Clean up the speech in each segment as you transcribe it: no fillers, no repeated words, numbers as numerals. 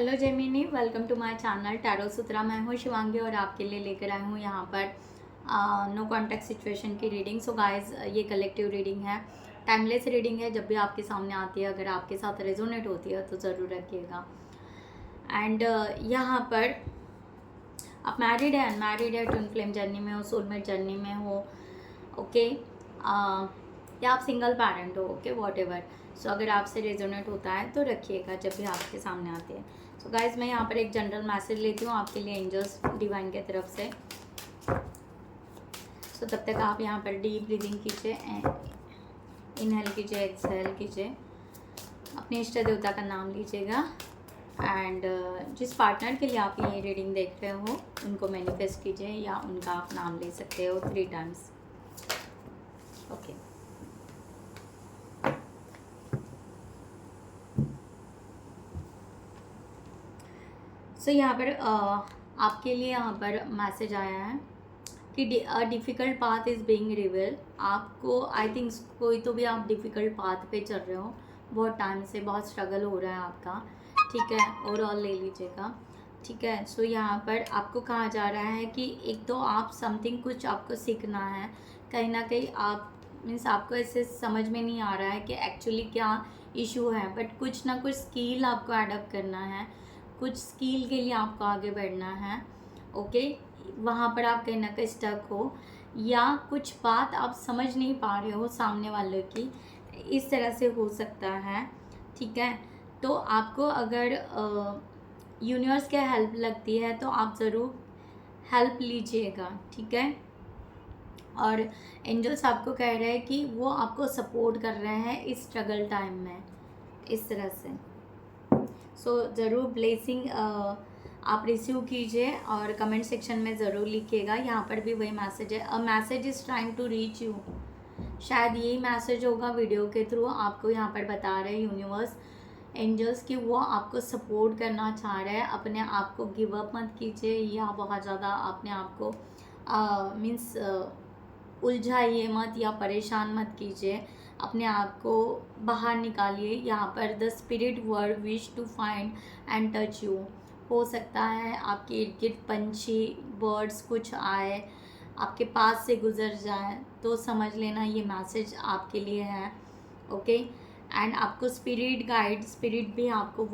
Hello Gemini, welcome to my channel Tarot Sutra. मैं हूँ शिवांगी और आपके लिए लेकर आई हूँ यहाँ पर नो कॉन्टैक्ट सिचुएशन की रीडिंग। सो गाइस, ये कलेक्टिव रीडिंग है, टाइमलेस रीडिंग है। जब भी आपके सामने आती है, अगर आपके साथ रेजोनेट होती है तो ज़रूर रखिएगा। एंड यहाँ पर आप मैरिड है, अनमैरिड है, ट्विन फ्लेम जर्नी में हो, सोलमेट जर्नी में हो, ओके, या आप सिंगल पेरेंट हो, ओके, वॉट एवर। सो अगर आपसे रेजोनेट होता है तो रखिएगा जब भी आपके सामने आते हैं। सो गाइज, मैं यहाँ पर एक जनरल मैसेज लेती हूँ आपके लिए एंजल्स डिवाइन की तरफ से। सो तब तक आप यहाँ पर डीप ब्रीदिंग कीजिए, इनहेल कीजिए, एक्सहेल कीजिए, अपने इष्ट देवता का नाम लीजिएगा। एंड जिस पार्टनर के लिए आप ये रीडिंग देख रहे हो उनको मैनिफेस्ट कीजिए, या उनका आप नाम ले सकते हो 3 टाइम्स, ओके। सो यहाँ पर आपके लिए यहाँ पर मैसेज आया है कि difficult path is being reveal. आपको आई थिंक कोई तो भी आप डिफ़िकल्ट पाथ पे चल रहे हो, बहुत टाइम से बहुत स्ट्रगल हो रहा है आपका, ठीक है। ओवरऑल ले लीजिएगा, ठीक है। सो यहाँ पर आपको कहा जा रहा है कि एक तो आप समथिंग कुछ आपको सीखना है, कहीं ना कहीं आप मीन्स आपको ऐसे समझ में नहीं आ रहा है कि एक्चुअली क्या इशू है, बट कुछ ना कुछ स्किल आपको एडप्ट करना है, कुछ स्किल के लिए आपको आगे बढ़ना है, ओके। वहाँ पर आप कहीं ना कहीं स्टक हो, या कुछ बात आप समझ नहीं पा रहे हो सामने वाले की, इस तरह से हो सकता है, ठीक है। तो आपको अगर यूनिवर्स की हेल्प लगती है तो आप ज़रूर हेल्प लीजिएगा, ठीक है। और एंजल्स आपको कह रहे हैं कि वो आपको सपोर्ट कर रहे हैं इस स्ट्रगल टाइम में, इस तरह से। सो ज़रूर ब्लेसिंग आप रिसीव कीजिए और कमेंट सेक्शन में ज़रूर लिखिएगा। यहाँ पर भी वही मैसेज है, a message is trying to reach you. शायद यही मैसेज होगा वीडियो के थ्रू आपको यहाँ पर बता रहे हैं यूनिवर्स, एंजल्स कि वो आपको सपोर्ट करना चाह रहे हैं। अपने आप को गिव अप मत कीजिए, या बहुत ज़्यादा अपने आप को मीन्स उलझाइए मत या परेशान मत कीजिए, अपने आप को बाहर निकालिए। यहाँ पर the spirit word wish to find and touch you. हो सकता है आपके इर्द गिर्द पंछी, बर्ड्स कुछ आए, आपके पास से गुजर जाए, तो समझ लेना ये मैसेज आपके लिए है, ओके। एंड आपको स्पिरिट गाइड, स्पिरिट भी आपको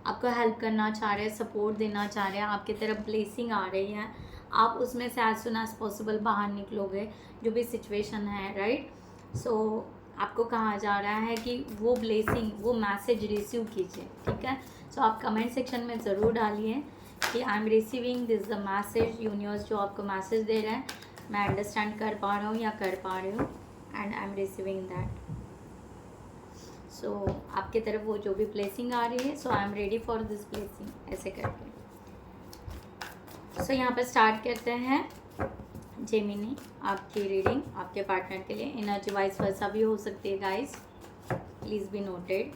आपको हेल्प करना चाह रहे हैं, सपोर्ट देना चाह रहे हैं, आपकी तरफ ब्लेसिंग आ रही है। आप उसमें से एज सुन एज पॉसिबल बाहर निकलोगे, जो भी सिचुएशन है, राइट। सो आपको कहा जा रहा है कि वो ब्लेसिंग, वो मैसेज रिसीव कीजिए, ठीक है। सो आप कमेंट सेक्शन में ज़रूर डालिए कि आई am receiving this the message. Universe जो आपको मैसेज दे रहा है, मैं अंडरस्टैंड कर पा रहा हूँ या कर पा रही हूँ, and I am receiving that. So आपके तरफ वो जो भी ब्लेसिंग आ रही है, so I am ready for this blessing, ऐसे करके। सो यहाँ पर स्टार्ट करते हैं जेमिनी आपकी रीडिंग आपके पार्टनर के लिए। एनर्जी वाइज वर्सा भी हो सकती है guys, please be noted.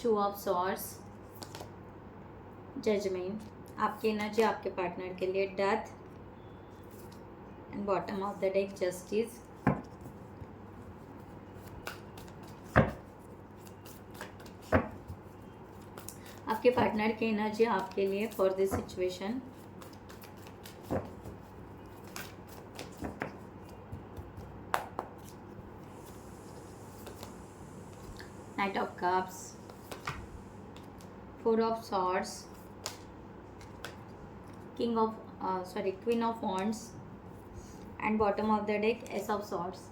Two of swords, judgement, आपकी एनर्जी आपके पार्टनर के लिए death, and bottom of the deck justice. आपके पार्टनर की एनर्जी आपके लिए for this situation, knight of cups, 4 of swords, queen of wands, and bottom of the deck ace of swords.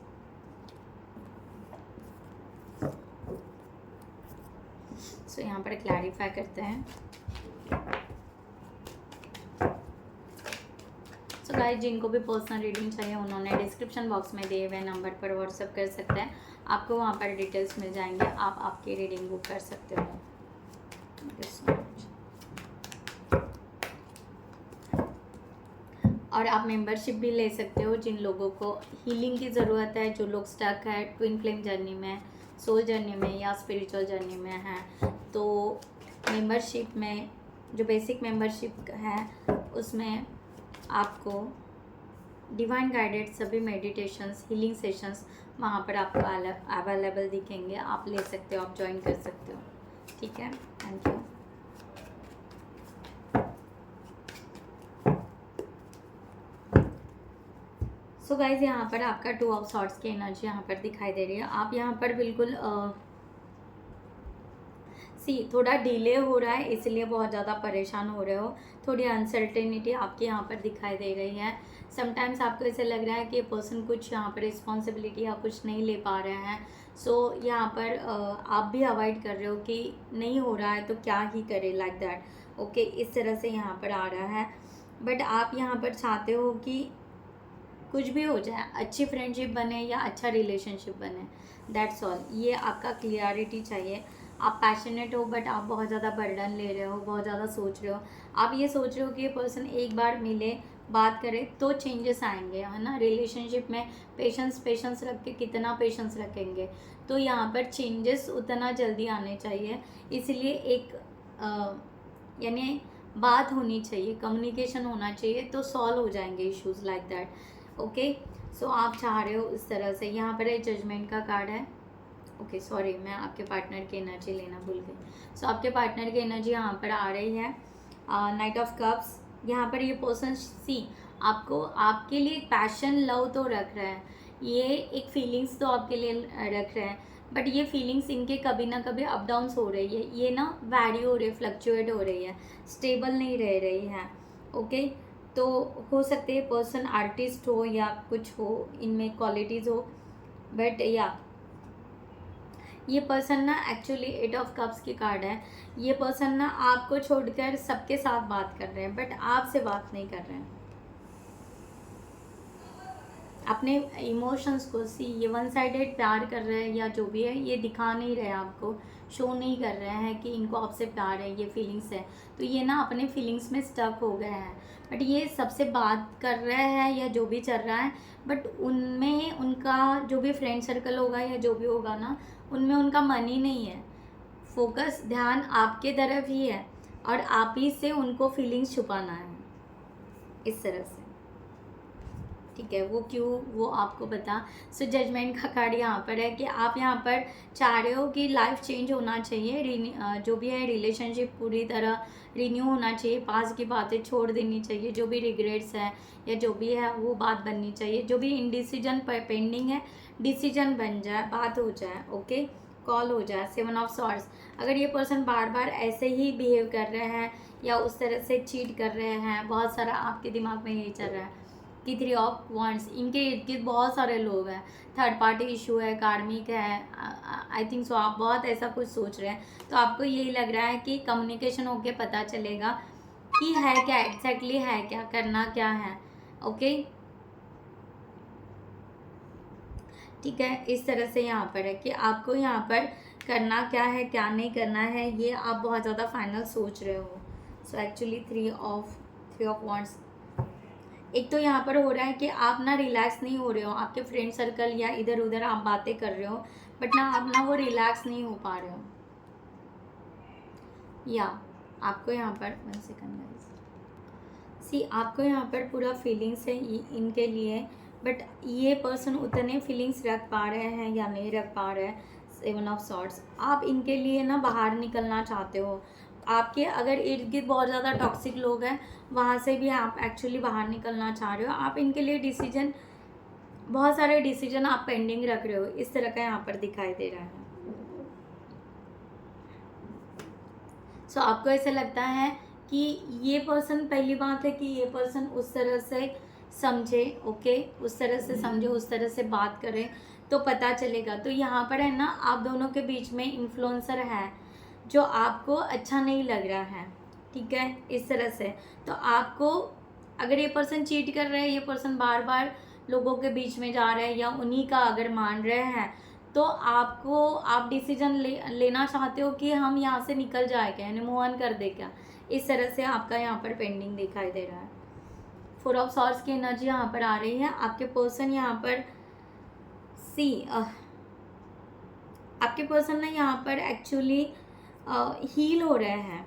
So यहाँ पर clarify करते हैं। सो गाइस, जिनको भी पर्सनल रीडिंग चाहिए उन्होंने डिस्क्रिप्शन बॉक्स में दिए हुए नंबर पर व्हाट्सएप कर सकते हैं, आपको वहाँ पर डिटेल्स मिल जाएंगे, आप आपकी रीडिंग बुक कर सकते हो। Thank you so much. और आप मेंबरशिप भी ले सकते हो जिन लोगों को हीलिंग की ज़रूरत है, जो लोग स्टक है ट्विन फ्लेम जर्नी में, सोल जर्नी में या स्पिरिचुअल जर्नी में है। तो मेंबरशिप में जो बेसिक मेंबरशिप है उसमें आपको डिवाइन गाइडेड सभी मेडिटेशंस, हीलिंग सेशंस वहाँ पर आपको अवेलेबल दिखेंगे। आप ले सकते हो, आप ज्वाइन कर सकते हो। ठीक है, थैंक यू। सो गाइज यहाँ पर आपका 2 ऑफ सॉर्ड्स की एनर्जी यहाँ पर दिखाई दे रही है। आप यहाँ पर बिल्कुल थोड़ा डिले हो रहा है, इसलिए बहुत ज़्यादा परेशान हो रहे हो। थोड़ी अनसर्टेनिटी आपकी यहाँ पर दिखाई दे रही है। समटाइम्स आपको ऐसे लग रहा है कि पर्सन कुछ यहाँ पर रिस्पॉन्सिबिलिटी या कुछ नहीं ले पा रहे हैं। सो यहाँ पर आप भी अवॉइड कर रहे हो कि नहीं हो रहा है तो क्या ही करे, लाइक दैट। ओके, इस तरह से यहाँ पर आ रहा है। बट आप यहाँ पर चाहते हो कि कुछ भी हो जाए, अच्छी फ्रेंडशिप बने या अच्छा रिलेशनशिप बने, दैट्स ऑल। ये आपका क्लियरिटी चाहिए। आप पैशनेट हो बट आप बहुत ज़्यादा बर्डन ले रहे हो, बहुत ज़्यादा सोच रहे हो। आप ये सोच रहे हो कि ये पर्सन एक बार मिले, बात करे तो चेंजेस आएंगे, है ना। रिलेशनशिप में पेशेंस रख के कितना पेशेंस रखेंगे, तो यहाँ पर चेंजेस उतना जल्दी आने चाहिए। इसलिए एक यानी बात होनी चाहिए, कम्युनिकेशन होना चाहिए, तो सॉल्व हो जाएंगे इश्यूज़, लाइक दैट। ओके, सो आप चाह रहे हो इस तरह से। यहाँ पर एक जजमेंट का कार्ड है। ओके सॉरी, मैं आपके पार्टनर की एनर्जी लेना भूल गई। सो आपके पार्टनर की एनर्जी यहाँ पर आ रही है। Night of cups. यहाँ पर ये पर्सन आपको, आपके लिए एक पैशन, लव तो रख रहा है, ये एक फीलिंग्स तो आपके लिए रख रहे हैं। बट ये फीलिंग्स इनके कभी ना कभी अप डाउन्स हो रही है, ये ना वैरी हो रही है, फ्लक्चुएट हो रही है, स्टेबल नहीं रह रही है। ओके, तो हो सकते हैं पर्सन आर्टिस्ट हो या कुछ हो, इनमें क्वालिटीज़ हो। बट या ये पर्सन ना एक्चुअली 8 ऑफ कप्स की कार्ड है। ये पर्सन ना आपको छोड़कर सबके साथ बात कर रहे हैं, बट आपसे बात नहीं कर रहे हैं। अपने इमोशंस को ये वन साइडेड प्यार कर रहे हैं या जो भी है, ये दिखा नहीं रहे आपको, शो नहीं कर रहे हैं कि इनको आपसे प्यार है, ये फीलिंग्स है। तो ये ना अपने फीलिंग्स में स्टक हो गए हैं। बट ये सबसे बात कर रहे हैं या जो भी चल रहा है, बट उनमें उनका जो भी फ्रेंड सर्कल होगा या जो भी होगा ना, उनमें उनका मन ही नहीं है। फोकस, ध्यान आपके तरफ ही है और आप ही से उनको फीलिंग्स छुपाना है, इस तरह से। ठीक है, वो क्यों, वो आपको बता। सो जजमेंट का कार्ड यहाँ पर है कि आप यहाँ पर चाह रहे हो कि लाइफ चेंज होना चाहिए, जो भी है रिलेशनशिप पूरी तरह रिन्यू होना चाहिए, पास की बातें छोड़ देनी चाहिए, जो भी रिग्रेट्स हैं या जो भी है वो बात बननी चाहिए, जो भी इनडिसीजन पेंडिंग है डिसीजन बन जाए, बात हो जाए। ओके, कॉल हो जाए। 7 ऑफ सॉर्ड्स। अगर ये पर्सन बार बार ऐसे ही बिहेव कर रहे हैं या उस तरह से चीट कर रहे हैं, बहुत सारा आपके दिमाग में यही चल रहा है कि 3 ऑफ वांड्स, इनके इर्द गिर्द बहुत सारे लोग हैं, थर्ड पार्टी इशू है, कार्मिक है, आई थिंक सो। आप बहुत ऐसा कुछ सोच रहे हैं, तो आपको यही लग रहा है कि कम्युनिकेशन होके पता चलेगा कि है क्या, एग्जैक्टली है क्या, करना क्या है। ओके, ठीक है, इस तरह से यहाँ पर है कि आपको यहाँ पर करना क्या है, क्या नहीं करना है, ये आप बहुत ज़्यादा फाइनल सोच रहे हो। So actually 3 of wands. एक तो यहाँ पर हो रहा है कि आप ना रिलैक्स नहीं हो रहे हो, आपके फ्रेंड सर्कल या इधर उधर आप बातें कर रहे हो, बट ना आप ना वो रिलैक्स नहीं हो पा रहे हो। या आपको यहाँ पर 1 सेकंड आपको यहाँ पर पूरा फीलिंग्स है इनके लिए, बट ये पर्सन उतने फीलिंग्स रख पा रहे हैं या नहीं रख पा रहे हैं। 7 ऑफ सॉर्ड्स। आप इनके लिए ना बाहर निकलना चाहते हो। आपके अगर इर्द गिर्द बहुत ज़्यादा टॉक्सिक लोग हैं, वहाँ से भी आप एक्चुअली बाहर निकलना चाह रहे हो। आप इनके लिए डिसीजन, बहुत सारे डिसीजन आप पेंडिंग रख रहे हो, इस तरह का यहाँ पर दिखाई दे रहा है। सो आपको ऐसा लगता है कि ये पर्सन, पहली बात है कि ये पर्सन उस तरह से समझे, ओके, उस तरह से समझे, उस तरह से बात करें तो पता चलेगा। तो यहाँ पर है ना, आप दोनों के बीच में इन्फ्लुएंसर है जो आपको अच्छा नहीं लग रहा है, ठीक है, इस तरह से। तो आपको, अगर ये पर्सन चीट कर रहे हैं, ये पर्सन बार बार लोगों के बीच में जा रहे हैं या उन्हीं का अगर मान रहे हैं, तो आपको, आप डिसीजन लेना चाहते हो कि हम यहाँ से निकल जाए क्या, यानी मूव ऑन कर दे क्या, इस तरह से आपका यहाँ पर पेंडिंग दिखाई दे रहा है। 4 ऑफ सॉर्ड्स की एनर्जी यहाँ पर आ रही है। आपके पर्सन यहाँ पर आपके पर्सन ना यहाँ पर एक्चुअली हील हो रहे हैं।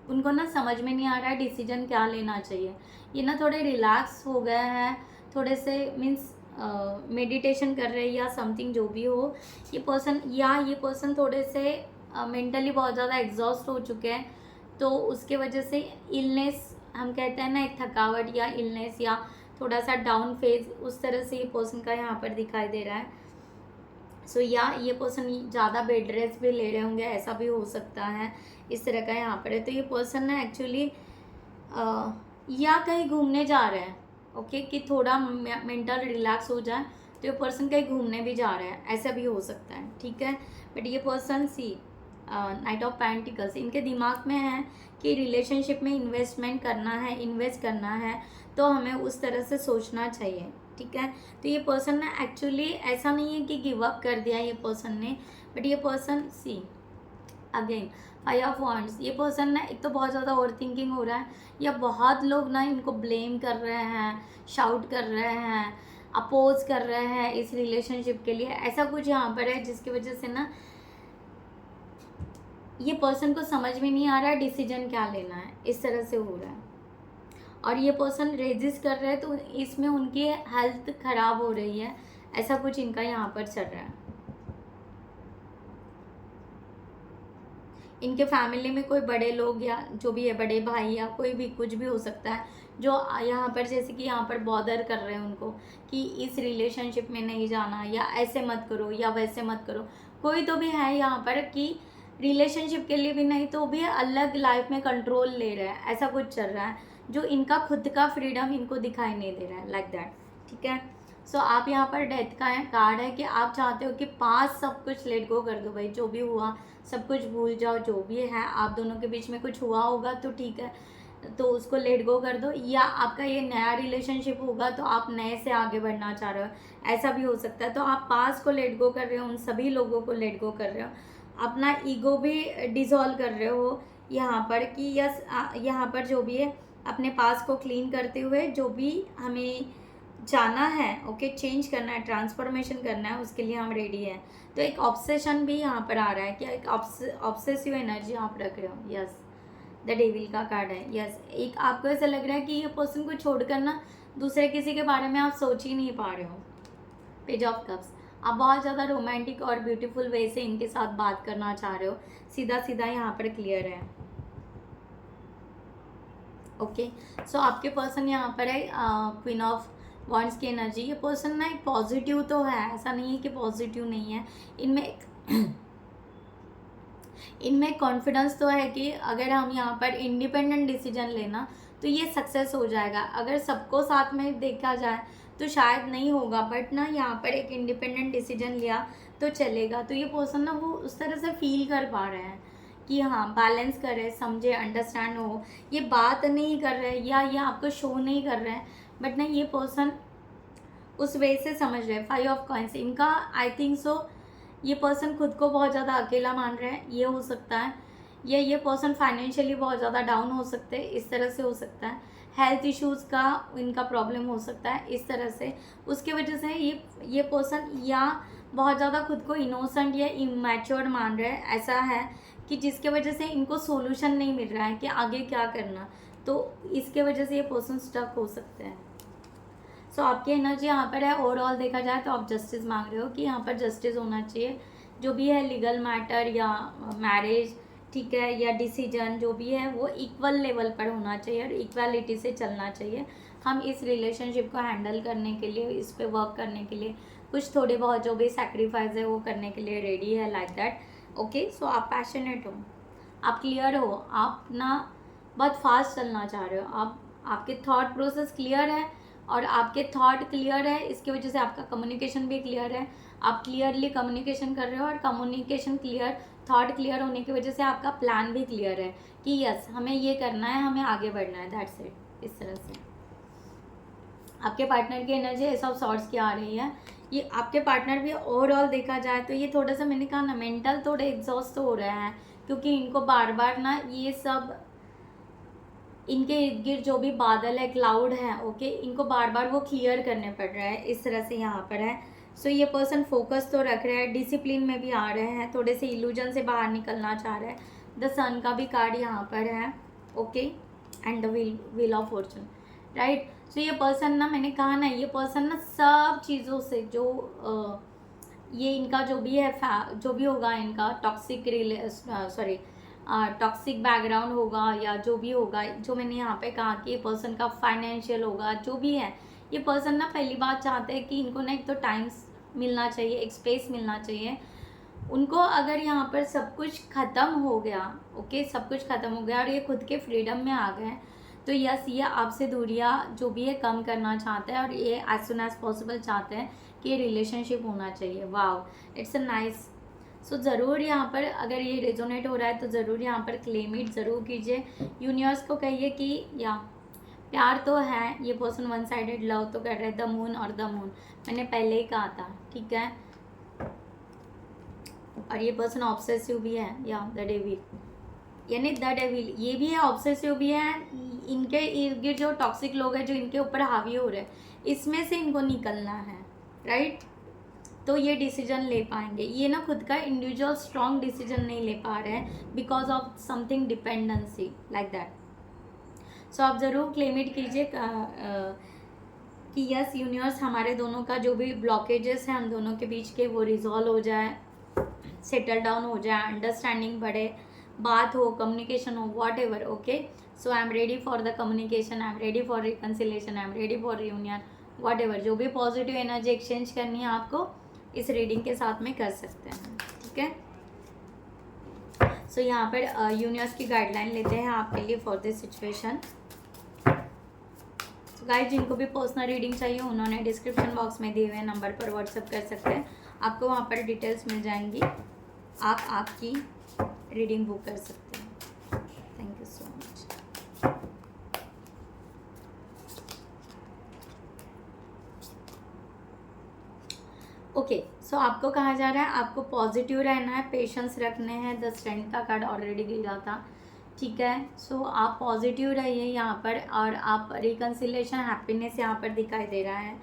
उनको ना समझ में नहीं आ रहा है डिसीजन क्या लेना चाहिए। ये ना थोड़े रिलैक्स हो गए हैं, थोड़े से मीन्स मेडिटेशन कर रहे हैं या समथिंग जो भी हो, ये पर्सन थोड़े से मेंटली बहुत ज़्यादा एग्जॉस्ट हो चुके हैं, तो उसके वजह से इलनेस, हम कहते हैं ना एक थकावट या इलनेस या थोड़ा सा डाउन फेज, उस तरह से ये पर्सन का यहाँ पर दिखाई दे रहा है। सो या ये पर्सन ज़्यादा बेड रेस्ट भी ले रहे होंगे, ऐसा भी हो सकता है, इस तरह का यहाँ पर है। तो ये पर्सन ना एक्चुअली या कहीं घूमने जा रहे हैं, ओके, कि थोड़ा मेंटल रिलैक्स हो जाए, तो ये पर्सन कहीं घूमने भी जा रहे हैं, ऐसा भी हो सकता है, ठीक है। बट ये person see knight of pentacles, इनके दिमाग में है कि रिलेशनशिप में इन्वेस्ट करना है, तो हमें उस तरह से सोचना चाहिए, ठीक है। तो ये पर्सन ना एक्चुअली ऐसा नहीं है कि गिव अप कर दिया ये पर्सन ने, बट ये person see again 5 of wands, ये पर्सन ना एक तो बहुत ज़्यादा ओवर थिंकिंग हो रहा है, या बहुत लोग ना इनको ब्लेम कर रहे हैं, शाउट कर रहे हैं, अपोज कर रहे हैं इस रिलेशनशिप के लिए, ऐसा कुछ यहाँ पर है जिसकी वजह से ना ये पर्सन को समझ में नहीं आ रहा है डिसीजन क्या लेना है, इस तरह से हो रहा है। और ये पर्सन रेजिस्ट कर रहे हैं, तो इसमें उनकी हेल्थ खराब हो रही है, ऐसा कुछ इनका यहाँ पर चल रहा है। इनके फैमिली में कोई बड़े लोग या जो भी है, बड़े भाई या कोई भी, कुछ भी हो सकता है, जो यहाँ पर जैसे कि यहाँ पर बॉदर कर रहे हैं उनको कि इस रिलेशनशिप में नहीं जाना, या ऐसे मत करो या वैसे मत करो। कोई तो भी है यहाँ पर कि रिलेशनशिप के लिए भी नहीं, तो भी अलग लाइफ में कंट्रोल ले रहा है, ऐसा कुछ चल रहा है, जो इनका खुद का फ्रीडम इनको दिखाई नहीं दे रहा है, लाइक दैट, ठीक है। सो आप यहाँ पर डेथ का कार्ड है कि आप चाहते हो कि पास सब कुछ लेट गो कर दो भाई, जो भी हुआ सब कुछ भूल जाओ, जो भी है आप दोनों के बीच में कुछ हुआ होगा तो ठीक है, तो उसको लेट गो कर दो, या आपका ये नया रिलेशनशिप होगा तो आप नए से आगे बढ़ना चाह रहे हो, ऐसा भी हो सकता है। तो आप पास को लेट गो कर रहे हो, उन सभी लोगों को लेट गो कर रहे हो, अपना ईगो भी डिसॉल्व कर रहे हो यहाँ पर कि यस, यहाँ पर जो भी है अपने पास को क्लीन करते हुए जो भी हमें जाना है, ओके, चेंज करना है, ट्रांसफॉर्मेशन करना है, उसके लिए हम रेडी हैं। तो एक ऑब्सेशन भी यहाँ पर आ रहा है कि एक ऑब्सेसिव एनर्जी आप रख रहे हो, यस, द डेविल का कार्ड है, यस। एक आपको ऐसा लग रहा है कि ये पर्सन को छोड़कर ना दूसरे किसी के बारे में आप सोच ही नहीं पा रहे हो। पेज ऑफ कप्स, आप बहुत ज़्यादा रोमांटिक और ब्यूटीफुल वे से इनके साथ बात करना चाह रहे हो, सीधा सीधा यहाँ पर क्लियर है, ओके। सो आपके पर्सन यहाँ पर है क्वीन ऑफ वॉन्ड्स की एनर्जी। ये पर्सन ना एक पॉजिटिव तो है, ऐसा नहीं है कि पॉजिटिव नहीं है, इनमें कॉन्फिडेंस तो है कि अगर हम यहाँ पर इंडिपेंडेंट डिसीजन लेना तो ये सक्सेस हो जाएगा। अगर सबको साथ में देखा जाए तो शायद नहीं होगा, बट ना यहाँ पर एक इंडिपेंडेंट डिसीजन लिया तो चलेगा। तो ये पर्सन ना वो उस तरह से फील कर पा रहे हैं कि हाँ बैलेंस करे, समझे, अंडरस्टैंड हो, ये बात नहीं कर रहे या ये आपको शो नहीं कर रहे हैं, बट ना ये पर्सन उस वे से समझ रहे हैं। 5 ऑफ कॉइंस, इनका आई थिंक सो ये पर्सन खुद को बहुत ज़्यादा अकेला मान रहे हैं, ये हो सकता है, या ये पर्सन फाइनेंशियली बहुत ज़्यादा डाउन हो सकते हैं, इस तरह से हो सकता है। हेल्थ इश्यूज़ का इनका प्रॉब्लम हो सकता है, इस तरह से, उसके वजह से ये पर्सन या बहुत ज़्यादा खुद को इनोसेंट या इमैच्योर मान रहे हैं, ऐसा है कि जिसके वजह से इनको सोल्यूशन नहीं मिल रहा है कि आगे क्या करना, तो इसके वजह से ये पर्सन स्टक हो सकते हैं। सो आपकी एनर्जी यहाँ पर है, ओवरऑल देखा जाए तो आप जस्टिस मांग रहे हो कि यहाँ पर जस्टिस होना चाहिए, जो भी है लीगल मैटर या मैरिज, ठीक है, या डिसीजन जो भी है वो इक्वल लेवल पर होना चाहिए और इक्वालिटी से चलना चाहिए। हम इस रिलेशनशिप को हैंडल करने के लिए, इस पर वर्क करने के लिए, कुछ थोड़े बहुत जो भी सेक्रीफाइस है वो करने के लिए रेडी है, लाइक दैट, ओके। सो आप पैशनेट हो, आप क्लियर हो, आप ना बहुत फास्ट चलना चाह रहे हो, आपके थॉट प्रोसेस क्लियर है और आपके थॉट क्लियर है, इसकी वजह से आपका कम्युनिकेशन भी क्लियर है, आप क्लियरली कम्युनिकेशन कर रहे हो, और कम्युनिकेशन क्लियर, थॉट क्लियर होने की वजह से आपका प्लान भी क्लियर है कि यस हमें ये करना है, हमें आगे बढ़ना है, दैट्स इट। इस तरह से आपके पार्टनर की एनर्जी एस ऑफ सॉर्ट्स की आ रही है। ये आपके पार्टनर भी ओवरऑल देखा जाए तो ये थोड़ा सा, मैंने कहा ना, मेंटल थोड़े एग्जॉस्ट हो रहे हैं, क्योंकि इनको बार बार ना ये सब इनके इर्द गिर्द जो भी बादल है, क्लाउड है, ओके, इनको बार बार वो क्लियर करने पड़ रहा है, इस तरह से यहाँ पर है। सो ये पर्सन फोकस तो रख रहे हैं, डिसिप्लिन में भी आ रहे हैं, थोड़े से इल्यूजन से बाहर निकलना चाह रहे हैं। द सन का भी कार्ड यहाँ पर है, okay, and the wheel of fortune, right. So ये पर्सन ना, मैंने कहा ना, ये पर्सन ना सब चीज़ों से जो ये इनका जो भी है जो भी होगा इनका टॉक्सिक सॉरी टॉक्सिक बैकग्राउंड होगा या जो भी होगा, जो मैंने यहाँ पे कहा कि ये पर्सन का फाइनेंशियल होगा, जो भी है, ये पर्सन ना पहली बात चाहते हैं कि इनको ना एक तो टाइम मिलना चाहिए, एक स्पेस मिलना चाहिए उनको। अगर यहाँ पर सब कुछ ख़त्म हो गया, ओके, सब कुछ ख़त्म हो गया और ये खुद के फ्रीडम में आ गए, तो यस, ये आपसे दूरियाँ जो भी है कम करना चाहते हैं और ये एज सुन एज पॉसिबल चाहते हैं कि ये रिलेशनशिप होना चाहिए। Wow, it's a nice. So ज़रूर यहाँ पर अगर ये रेजोनेट हो रहा है तो ज़रूर यहाँ पर क्लेम इट ज़रूर कीजिए। यूनिवर्स को कहिए कि या प्यार तो है, ये पर्सन वन साइडेड लव तो कर रहे हैं, द मून और द मून, मैंने पहले ही कहा था, ठीक है। और ये पर्सन ऑब्सेसिव भी है, या द डेविल, यानी द डेविल ये भी है, ऑब्सेसिव भी है। इनके इर्द गिर्द जो टॉक्सिक लोग हैं जो इनके ऊपर हावी हो रहे हैं, इसमें से इनको निकलना है, राइट। तो ये डिसीजन ले पाएंगे। ये ना खुद का इंडिविजुअल स्ट्रॉन्ग डिसीजन नहीं ले पा रहे हैं because of something dependency like that. So आप ज़रूर क्लेम इट कीजिए कि यस यूनिवर्स, हमारे दोनों का जो भी ब्लॉकेजेस हैं हम दोनों के बीच के, वो रिजॉल्व हो जाए, सेटल डाउन हो जाए, अंडरस्टैंडिंग बढ़े, बात हो, कम्युनिकेशन हो, what ever, okay. So I am ready for the communication, I am ready for reconciliation, I am ready for reunion, what ever, जो भी पॉजिटिव एनर्जी एक्सचेंज करनी है आपको इस रीडिंग के साथ में कर सकते हैं, ठीक है। सो यहाँ पर यूनिवर्स की गाइडलाइन लेते हैं आपके लिए फॉर दिस सिचुएशन। गाइस, जिनको भी पर्सनल रीडिंग चाहिए उन्होंने डिस्क्रिप्शन बॉक्स में दिए हुए नंबर पर व्हाट्सएप कर सकते हैं, आपको वहाँ पर डिटेल्स मिल जाएंगी, आप आपकी रीडिंग बुक कर सकते हैं। Thank you so much. Okay, so आपको कहा जा रहा है आपको पॉजिटिव रहना है, पेशेंस रखने हैं, द स्ट्रेंथ का कार्ड ऑलरेडी गिरा था, ठीक है। सो आप पॉजिटिव रहिए यहाँ पर, और आप रिकन्सिलेशन, हैप्पीनेस यहाँ पर दिखाई दे रहा है।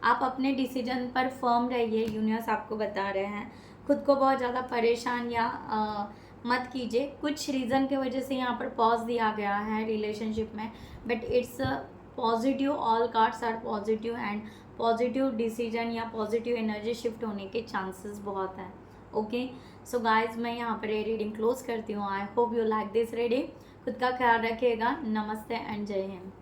आप अपने डिसीजन पर फर्म रहिए, यूनिवर्स आपको बता रहे हैं। खुद को बहुत ज़्यादा परेशान या मत कीजिए, कुछ रीज़न की वजह से यहाँ पर पॉज दिया गया है रिलेशनशिप में, but it's positive, all cards are positive and positive decision या पॉजिटिव एनर्जी शिफ्ट होने के चांसेस बहुत हैं, ओके। सो गाइज, मैं यहाँ पर ये रीडिंग क्लोज करती हूँ। I hope you like this reading. खुद का ख्याल रखिएगा। नमस्ते एंड जय हिंद।